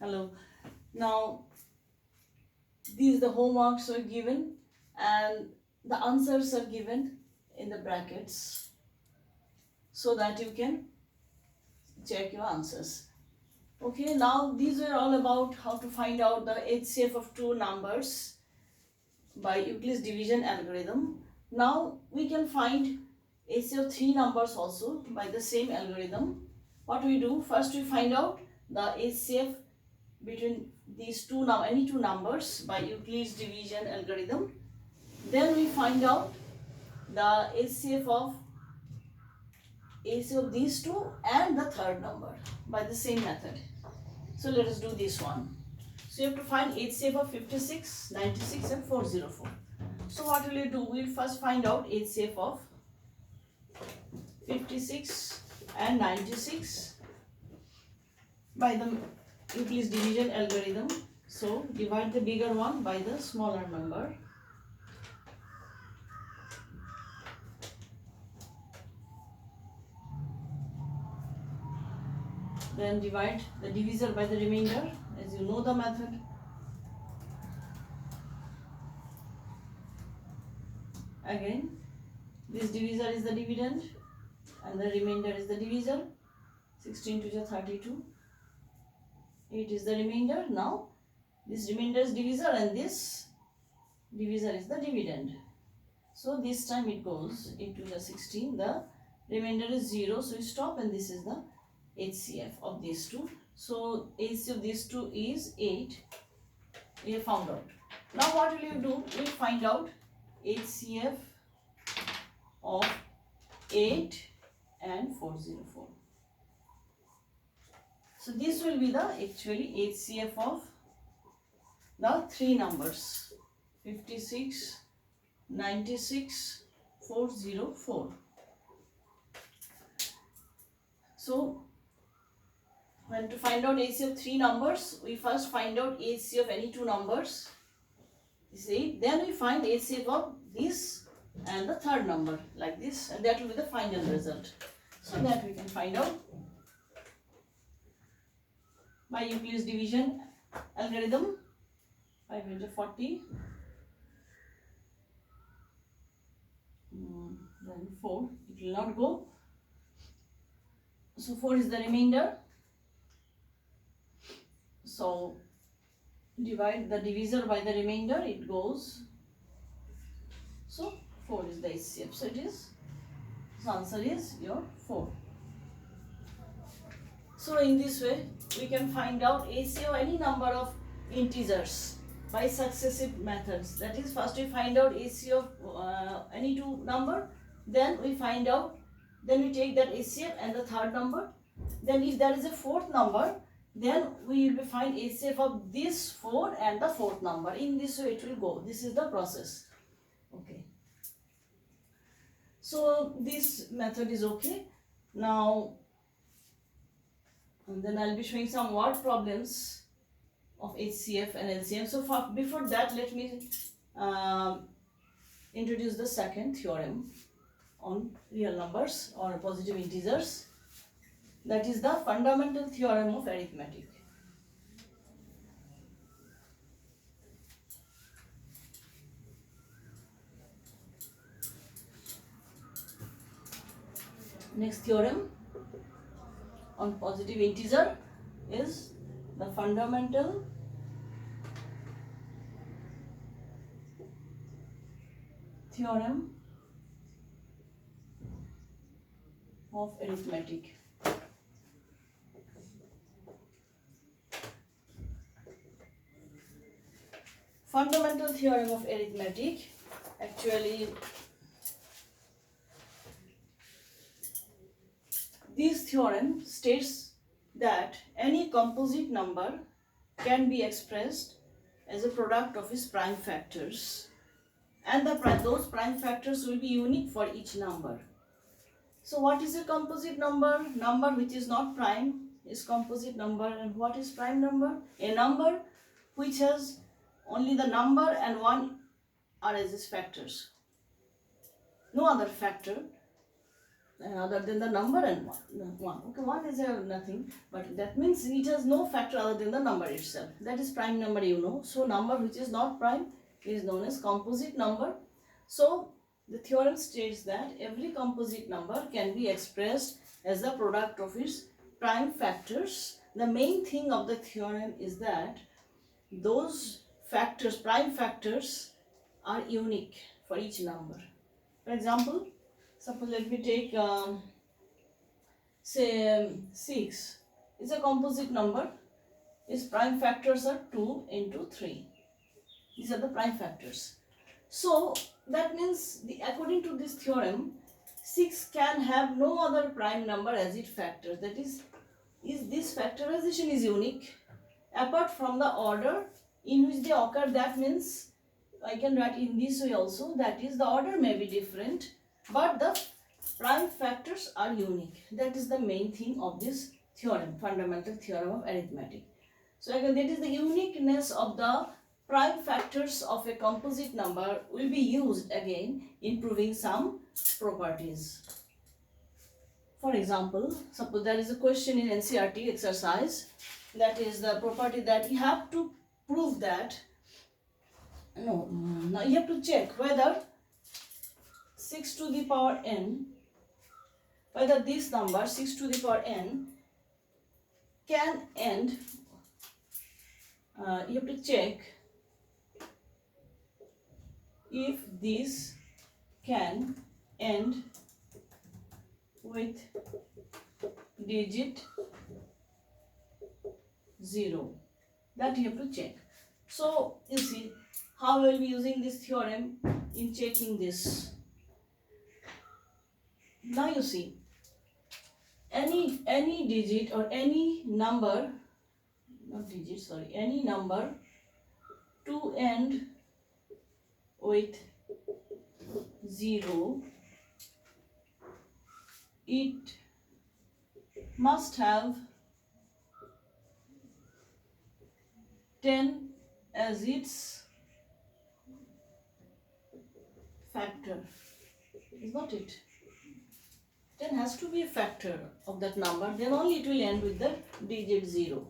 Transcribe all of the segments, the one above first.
Hello. Now, these the homeworks are given and the answers are given in the brackets so that you can check your answers. Okay, now these are all about how to find out the HCF of two numbers by Euclid's division algorithm. Now we can find HCF of three numbers also by the same algorithm. What we do, first we find out the HCF between these any two numbers by Euclid's division algorithm. Then we find out the HCF of these two and the third number by the same method. So let us do this one. So you have to find HCF of 56, 96 and 404. So what will you do? We'll first find out HCF of 56 and 96 by the Euclid's division algorithm. So divide the bigger one by the smaller number. Then divide the divisor by the remainder, as you know the method. Again, this divisor is the dividend and the remainder is the divisor. 16 to the 32. 8 is the remainder. Now, this remainder is divisor and this divisor is the dividend. So, this time it goes 8 to the 16. The remainder is 0. So, we stop and this is the HCF of these two. So, HCF of these two is 8. We have found out. Now, what will you do? We will find out HCF of 8 and 404. So, this will be the actually HCF of the three numbers 56, 96, 404. So, when to find out HCF of three numbers, we first find out HCF of any two numbers. See, then we find HCF of this and the third number like this, and that will be the final result. So that we can find out by Euclid's division algorithm. 540, then 4, it will not go. So 4 is the remainder. So divide the divisor by the remainder, it goes. So 4 is the HCF. So it is, the answer is your 4. So in this way, we can find out HCF of any number of integers by successive methods. That is, first we find out HCF of any two number, then we find out, then we take that HCF and the third number. Then if there is a fourth number, then we will find HCF of this 4 and the fourth number. In this way it will go. This is the process. Okay. So this method is okay. Now, and then I'll be showing some word problems of HCF and LCM. So before that, let me introduce the second theorem on real numbers or positive integers. That is the fundamental theorem of arithmetic. Next theorem on positive integer is the fundamental theorem of arithmetic. Fundamental theorem of arithmetic, actually this theorem states that any composite number can be expressed as a product of its prime factors, and those prime factors will be unique for each number. So what is a composite number? Number which is not prime is composite number. And what is prime number? A number which has only the number and 1 are as its factors. No other factor other than the number and 1. Okay, 1 is nothing, but that means it has no factor other than the number itself. That is prime number, you know. So number which is not prime is known as composite number. So the theorem states that every composite number can be expressed as the product of its prime factors. The main thing of the theorem is that those factors, prime factors, are unique for each number. For example, suppose let me take say 6 is a composite number. Its prime factors are 2 into 3. These are the prime factors. So that means according to this theorem, 6 can have no other prime number as its factor. That is this factorization is unique apart from the order in which they occur. That means I can write in this way also, that is the order may be different but the prime factors are unique. That is the main thing of this theorem, fundamental theorem of arithmetic. So again, that is the uniqueness of the prime factors of a composite number will be used again in proving some properties. For example, suppose there is a question in NCERT exercise, that is the property that you have to prove that now you have to check whether 6 to the power n, whether this number 6 to the power n can end, you have to check if this can end with digit 0. That you have to check. So you see how we will be using this theorem in checking this. Now you see any digit or any number, not digit, sorry, any number to end with 0, it must have 10 as its factor, is not it? 10 has to be a factor of that number, then only it will end with the digit 0.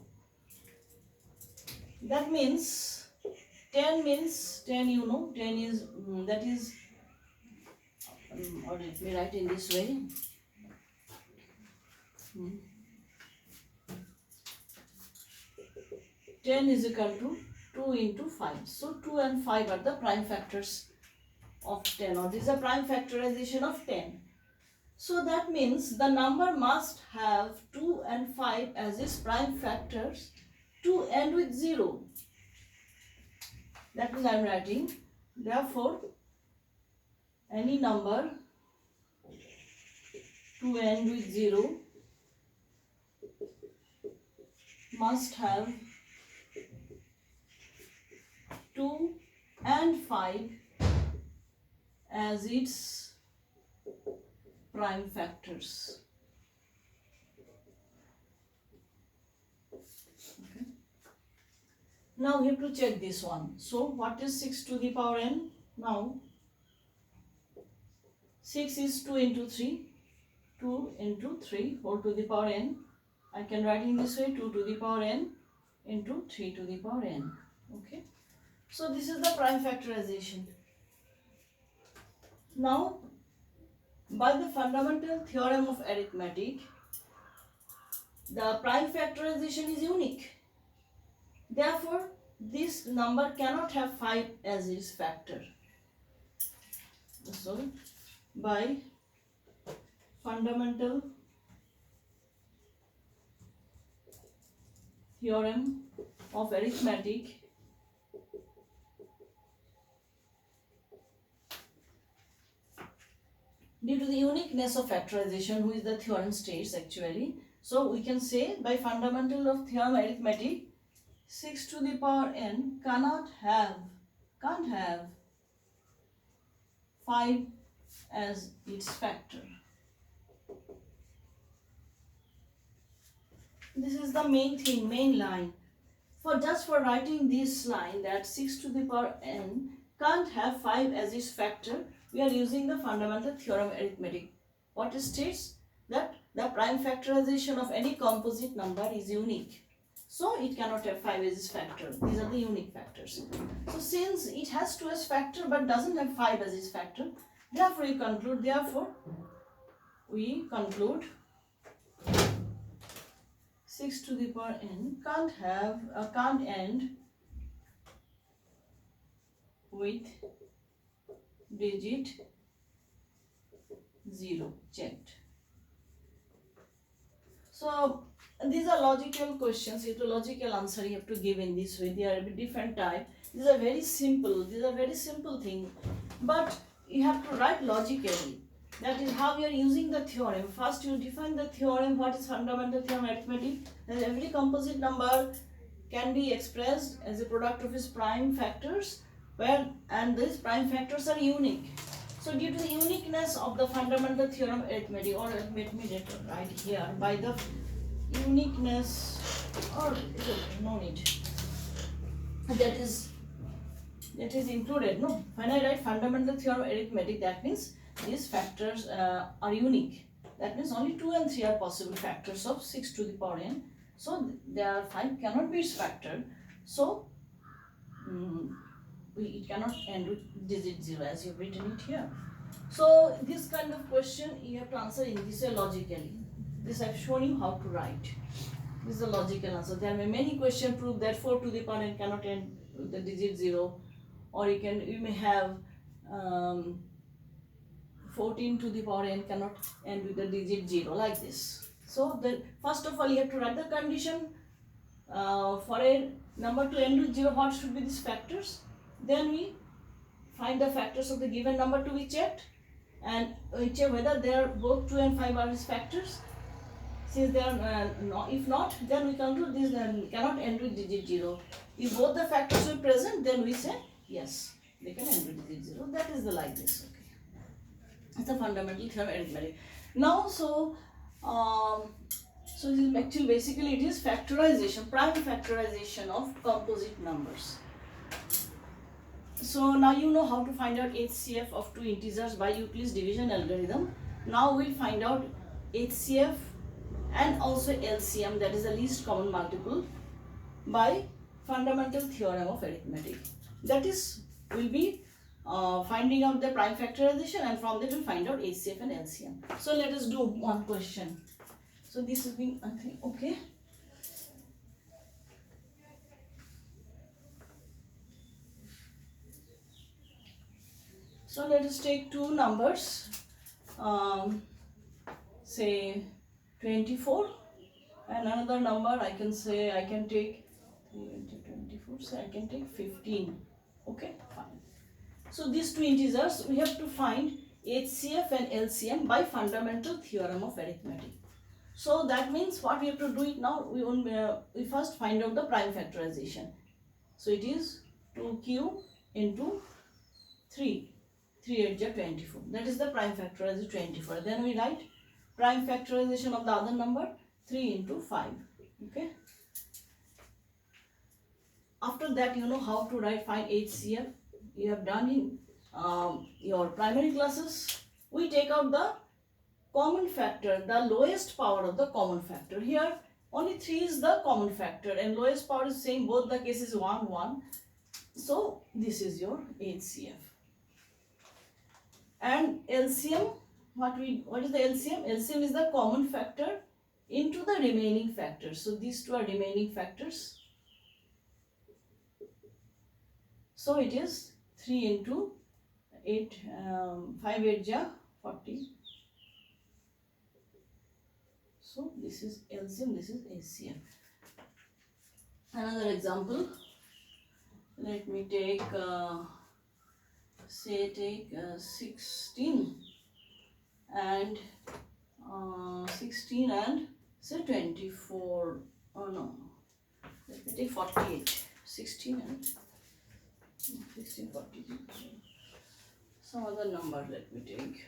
That means 10 means 10, you know, 10 is that is or let me write in this way. 10 is equal to 2 into 5. So 2 and 5 are the prime factors of 10, or this is a prime factorization of 10. So that means the number must have 2 and 5 as its prime factors to end with 0. That means I am writing, therefore any number to end with 0 must have 2 and 5 as its prime factors. Okay. Now we have to check this one. So what is 6 to the power n? Now 6 is 2 into 3. 2 into 3 whole to the power n. I can write in this way, 2 to the power n into 3 to the power n. Okay. So this is the prime factorization. Now, by the fundamental theorem of arithmetic, the prime factorization is unique. Therefore, this number cannot have 5 as its factor. So, by fundamental theorem of arithmetic, due to the uniqueness of factorization, which the theorem states actually, so we can say by fundamental of theorem arithmetic, 6 to the power n can't have 5 as its factor. This is the main thing, main line. Just for writing this line that 6 to the power n can't have 5 as its factor, we are using the fundamental theorem arithmetic What it states? That the prime factorization of any composite number is unique. So it cannot have 5 as factor. These are the unique factors. So since it has 2 as factor but doesn't have 5 as its factor, therefore we conclude 6 to the power n can't end with digit 0. Checked. So these are logical questions. You have to logical answer you have to give in this way. They are a different type. These are very simple. These are very simple thing, but you have to write logically. That is how you are using the theorem. First you define the theorem. What is fundamental theorem arithmetic? That every composite number can be expressed as a product of its prime factors, and these prime factors are unique. So due to the uniqueness of the fundamental theorem arithmetic, or let me write here, by the uniqueness, or no need, that is included. No, when I write fundamental theorem arithmetic, that means these factors are unique. That means only 2 and 3 are possible factors of 6 to the power n. So there are 5 cannot be its factor. So it cannot end with digit 0 as you've written it here. So this kind of question you have to answer in this way logically. This I've shown you how to write. This is a logical answer. There may many questions prove that 4 to the power n cannot end with the digit 0, or you may have 14 to the power n cannot end with the digit 0, like this. So first of all you have to write the condition for a number to end with 0. What should be these factors? Then we find the factors of the given number to be checked, and we check whether they are both 2 and 5 are its factors. Since they are if not, then we conclude this cannot end with digit 0. If both the factors are present, then we say yes, they can end with digit 0. That is the like this. Okay, it's a fundamental theorem arithmetic. Now, so this is actually basically it is factorization, prime factorization of composite numbers. So now you know how to find out HCF of two integers by Euclid's division algorithm. Now we'll find out HCF and also LCM, that is the least common multiple, by fundamental theorem of arithmetic. That is, we'll be finding out the prime factorization, and from there we'll find out HCF and LCM. So let us do one question. So this has been, I think, okay. So let us take two numbers, say 24, and another number I can say I can take 3 into 24, so I can take 15. Okay, fine. So these two integers we have to find HCF and LCM by fundamental theorem of arithmetic. So that means what we have to do it now, we first find out the prime factorization. So it is 2q into 3 8 is 24. That is the prime factorization 24. Then we write prime factorization of the other number 3 into 5. Okay. After that, you know how to find HCF. You have done in your primary classes. We take out the common factor, the lowest power of the common factor. Here only 3 is the common factor and lowest power is same, both the cases 1 1. So this is your HCF. And LCM, what is the LCM? LCM is the common factor into the remaining factors. So these two are remaining factors. So it is 3 into 8, 5 8 ja 40. So this is LCM, this is HCF. Another example. Let me take say 16 and 16 and say 24. Oh no, let me take 48. 16 and 16 48. Some other number. Let me take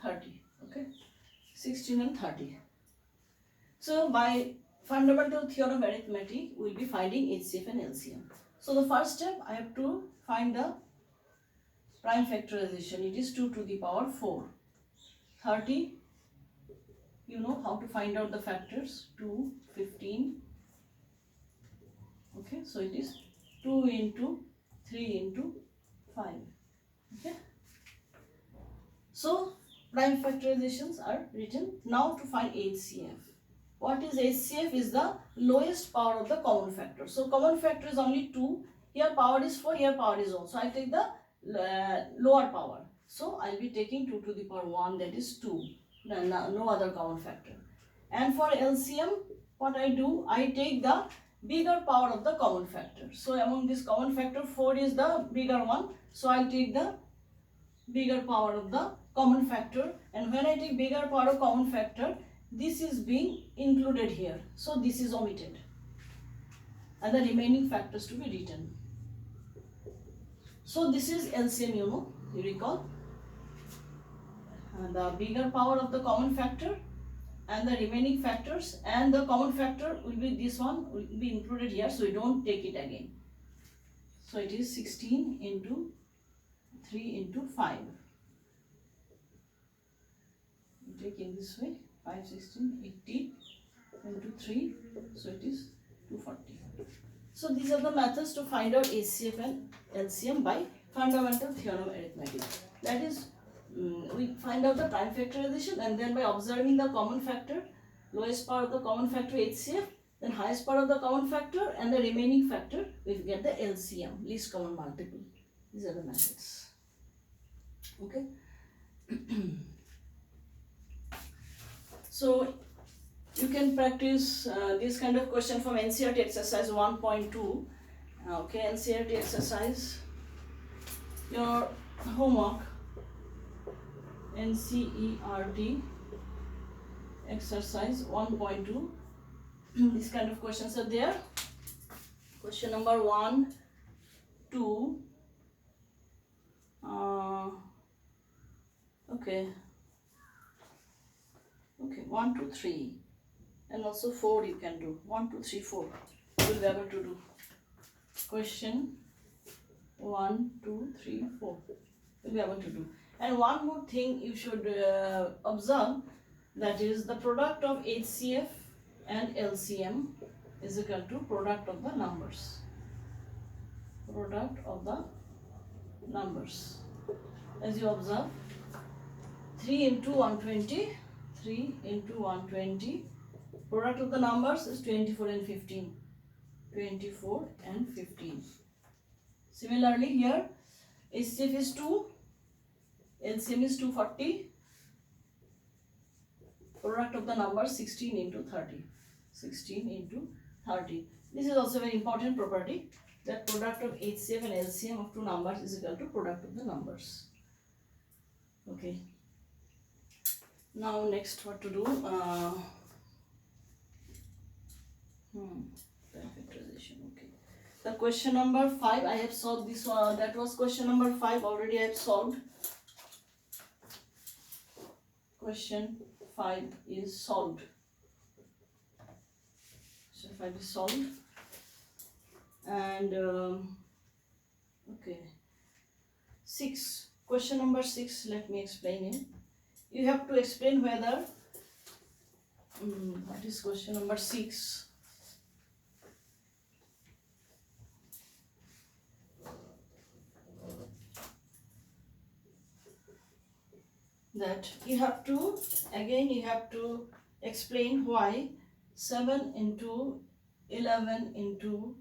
30. Okay, 16 and 30. So by fundamental theorem of arithmetic, we will be finding HCF and LCM. So the first step, I have to find the prime factorization, it is 2 to the power 4. 30, you know how to find out the factors, 2, 15. Okay, so it is 2 into 3 into 5. Okay, so prime factorizations are written. Now to find HCF. What is HCF? Is the lowest power of the common factor. So common factor is only 2. Here power is 4, here power is 1. So I take the lower power. So I will be taking 2 to the power 1, that is 2. No other common factor. And for LCM, what I do? I take the bigger power of the common factor. So among this common factor, 4 is the bigger one. So I will take the bigger power of the common factor. And when I take bigger power of common factor, this is being included here. So this is omitted. And the remaining factors to be written. So this is LCM, you know, you recall. The bigger power of the common factor and the remaining factors, and the common factor will be this one, will be included here, so we don't take it again. So it is 16 into 3 into 5. We take in this way, 5, 16, 80 into 3, so it is 240. So these are the methods to find out HCF and LCM by fundamental theorem arithmetic. That is, we find out the prime factorization, and then by observing the common factor, lowest power of the common factor HCF, then highest power of the common factor, and the remaining factor, we get the LCM, least common multiple. These are the methods. Okay. So you can practice this kind of question from NCERT exercise 1.2. Okay, NCERT exercise, your homework, NCERT exercise 1.2. These kind of questions are there. Question number 1, 2, okay, 1, 2, 3, and also 4 you can do. 1, 2, 3, 4 you will be able to do. Question 1, 2, 3, 4 you will be able to do. And one more thing you should observe, that is the product of HCF and LCM is equal to product of the numbers. Product of the numbers. As you observe, 3 into 120, 3 into 120, product of the numbers is 24 and 15. 24 and 15. Similarly here, HCF is 2, LCM is 240, product of the numbers 16 into 30. 16 into 30. This is also a very important property, that product of HCF and LCM of two numbers is equal to product of the numbers. Okay. Now next what to do? Factorization. Okay. The question number 5 I have solved this one. That was question number 5 already I have solved. Question 5 is solved. So 5 is solved. And okay. 6. Question number 6. Let me explain it. You have to explain whether what is question number 6. That you have to, again you have to explain why 7 into 11 into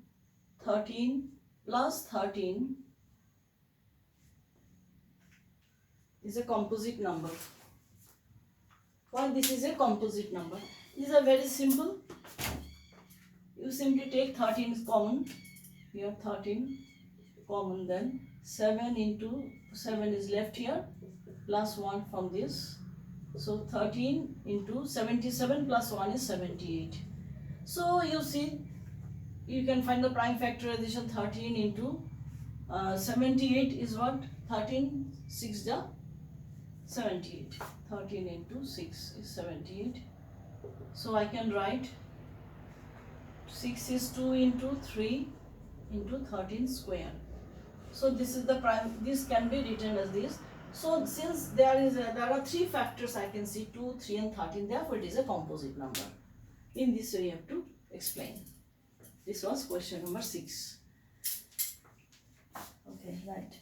13 plus 13 is a composite number. Why this is a composite number? These are very simple. You simply take 13 is common. Here 13 common, then 7 into 7 is left here, plus 1 from this. So 13 into 77 plus 1 is 78. So you see, you can find the prime factorization. 13 into 78 is what? 13, 6 the 78. 13 into 6 is 78. So I can write 6 is 2 into 3 into 13 square. So this is the prime, this can be written as this. So since there are three factors I can see, 2, 3 and 13, therefore it is a composite number. In this way you have to explain. This was question number 6. Okay, right.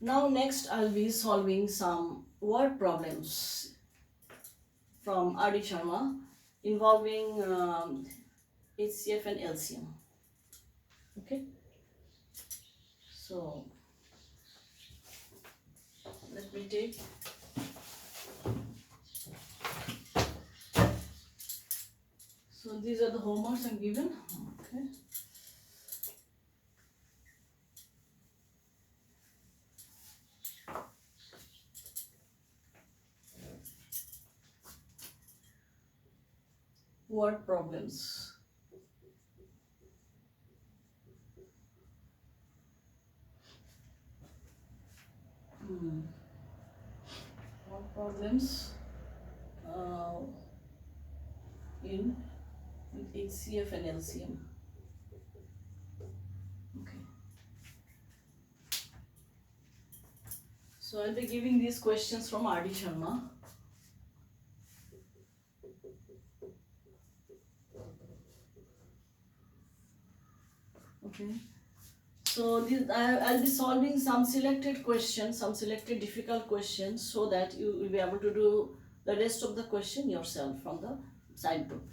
Now next I'll be solving some word problems from R.D. Sharma involving HCF and LCM. Okay. So let me take so these are the homeworks I'm given. Okay. Word problems. Word problems in with HCF and LCM. Okay. So I'll be giving these questions from R.D. Sharma. Okay. So I'll be solving some selected questions, some selected difficult questions, so that you will be able to do the rest of the question yourself from the side book.